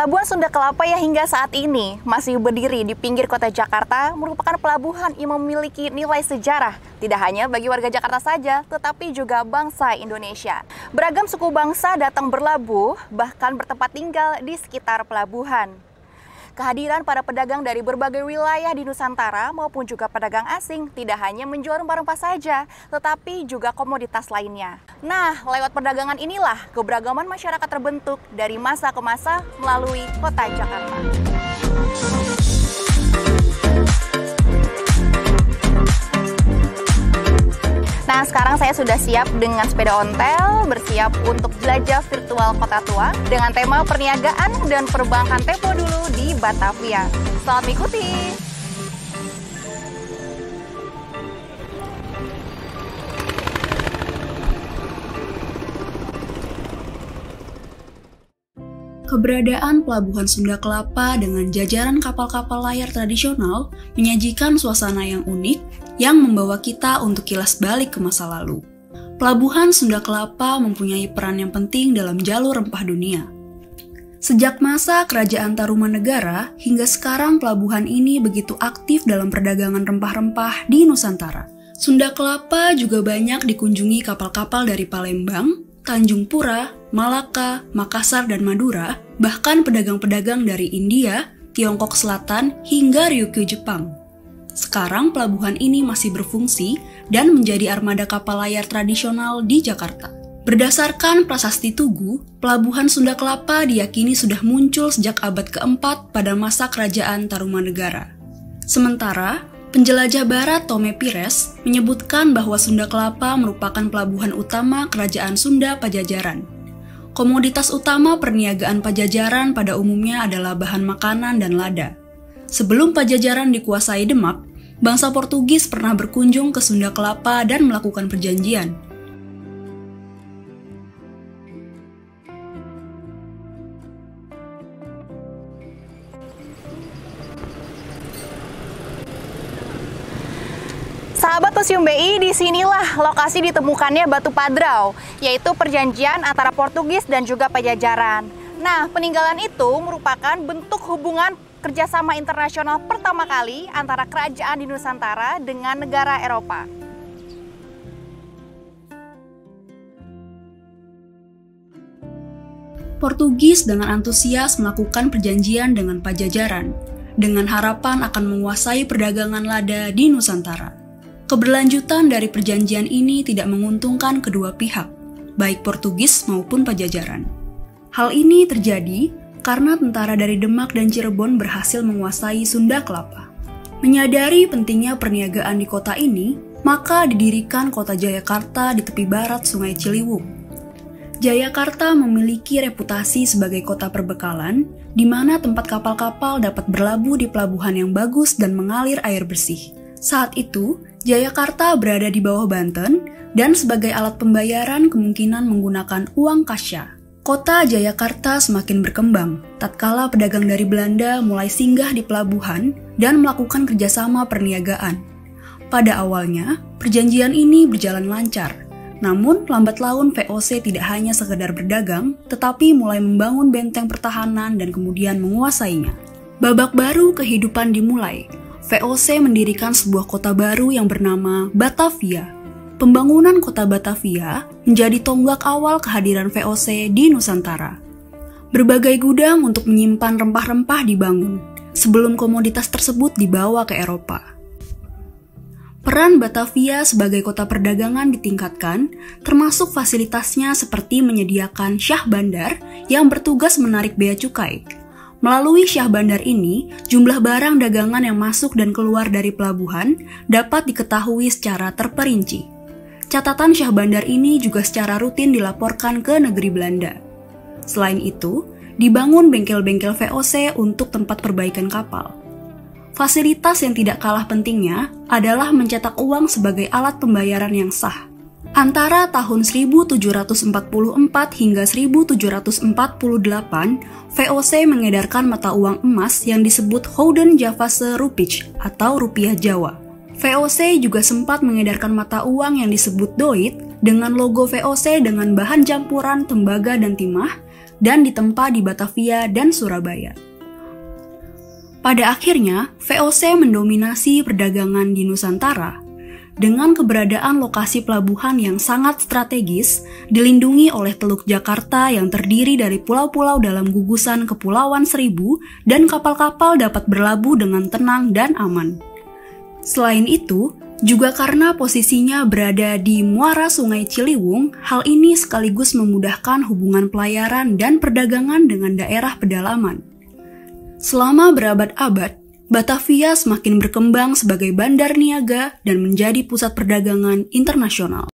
Pelabuhan Sunda Kelapa yang hingga saat ini masih berdiri di pinggir kota Jakarta merupakan pelabuhan yang memiliki nilai sejarah tidak hanya bagi warga Jakarta saja, tetapi juga bangsa Indonesia. Beragam suku bangsa datang berlabuh, bahkan bertempat tinggal di sekitar pelabuhan. Kehadiran para pedagang dari berbagai wilayah di Nusantara maupun juga pedagang asing tidak hanya menjual rempah-rempah saja, tetapi juga komoditas lainnya. Nah, lewat perdagangan inilah keberagaman masyarakat terbentuk dari masa ke masa melalui kota Jakarta. Nah, sekarang saya sudah siap dengan sepeda ontel, bersiap untuk jelajah virtual kota tua dengan tema perniagaan dan perbankan tempo dulu di Batavia. Selamat mengikuti! Keberadaan Pelabuhan Sunda Kelapa dengan jajaran kapal-kapal layar tradisional menyajikan suasana yang unik yang membawa kita untuk kilas balik ke masa lalu. Pelabuhan Sunda Kelapa mempunyai peran yang penting dalam jalur rempah dunia. Sejak masa Kerajaan Tarumanegara hingga sekarang pelabuhan ini begitu aktif dalam perdagangan rempah-rempah di Nusantara. Sunda Kelapa juga banyak dikunjungi kapal-kapal dari Palembang, Tanjung Pura, Malaka, Makassar, dan Madura, bahkan pedagang-pedagang dari India, Tiongkok Selatan, hingga Ryukyu, Jepang. Sekarang pelabuhan ini masih berfungsi dan menjadi armada kapal layar tradisional di Jakarta. Berdasarkan Prasasti Tugu, Pelabuhan Sunda Kelapa diyakini sudah muncul sejak abad keempat pada masa Kerajaan Tarumanegara. Sementara, penjelajah barat Tome Pires menyebutkan bahwa Sunda Kelapa merupakan pelabuhan utama Kerajaan Sunda Pajajaran. Komoditas utama perniagaan Pajajaran pada umumnya adalah bahan makanan dan lada. Sebelum Pajajaran dikuasai Demak, bangsa Portugis pernah berkunjung ke Sunda Kelapa dan melakukan perjanjian. Sahabat Museum BI, disinilah lokasi ditemukannya batu padrau, yaitu perjanjian antara Portugis dan juga Pajajaran. Nah, peninggalan itu merupakan bentuk hubungan kerjasama internasional pertama kali antara kerajaan di Nusantara dengan negara Eropa. Portugis dengan antusias melakukan perjanjian dengan Pajajaran, dengan harapan akan menguasai perdagangan lada di Nusantara. Keberlanjutan dari perjanjian ini tidak menguntungkan kedua pihak, baik Portugis maupun Pajajaran. Hal ini terjadi karena tentara dari Demak dan Cirebon berhasil menguasai Sunda Kelapa. Menyadari pentingnya perniagaan di kota ini, maka didirikan kota Jayakarta di tepi barat Sungai Ciliwung. Jayakarta memiliki reputasi sebagai kota perbekalan, di mana tempat kapal-kapal dapat berlabuh di pelabuhan yang bagus dan mengalir air bersih. Saat itu, Jayakarta berada di bawah Banten, dan sebagai alat pembayaran kemungkinan menggunakan uang kasya. Kota Jayakarta semakin berkembang, tatkala pedagang dari Belanda mulai singgah di pelabuhan dan melakukan kerjasama perniagaan. Pada awalnya, perjanjian ini berjalan lancar. Namun, lambat laun VOC tidak hanya sekedar berdagang, tetapi mulai membangun benteng pertahanan dan kemudian menguasainya. Babak baru kehidupan dimulai. VOC mendirikan sebuah kota baru yang bernama Batavia. Pembangunan kota Batavia menjadi tonggak awal kehadiran VOC di Nusantara. Berbagai gudang untuk menyimpan rempah-rempah dibangun, sebelum komoditas tersebut dibawa ke Eropa. Peran Batavia sebagai kota perdagangan ditingkatkan, termasuk fasilitasnya seperti menyediakan syah bandar yang bertugas menarik bea cukai. Melalui syah bandar ini, jumlah barang dagangan yang masuk dan keluar dari pelabuhan dapat diketahui secara terperinci. Catatan syah bandar ini juga secara rutin dilaporkan ke negeri Belanda. Selain itu, dibangun bengkel-bengkel VOC untuk tempat perbaikan kapal. Fasilitas yang tidak kalah pentingnya adalah mencetak uang sebagai alat pembayaran yang sah. Antara tahun 1744 hingga 1748, VOC mengedarkan mata uang emas yang disebut Houden Javase Rupiah atau rupiah Jawa. VOC juga sempat mengedarkan mata uang yang disebut Doit dengan logo VOC dengan bahan campuran tembaga dan timah dan ditempa di Batavia dan Surabaya. Pada akhirnya, VOC mendominasi perdagangan di Nusantara. Dengan keberadaan lokasi pelabuhan yang sangat strategis, dilindungi oleh Teluk Jakarta yang terdiri dari pulau-pulau dalam gugusan Kepulauan Seribu dan kapal-kapal dapat berlabuh dengan tenang dan aman. Selain itu, juga karena posisinya berada di muara Sungai Ciliwung, hal ini sekaligus memudahkan hubungan pelayaran dan perdagangan dengan daerah pedalaman. Selama berabad-abad, Batavia semakin berkembang sebagai bandar niaga dan menjadi pusat perdagangan internasional.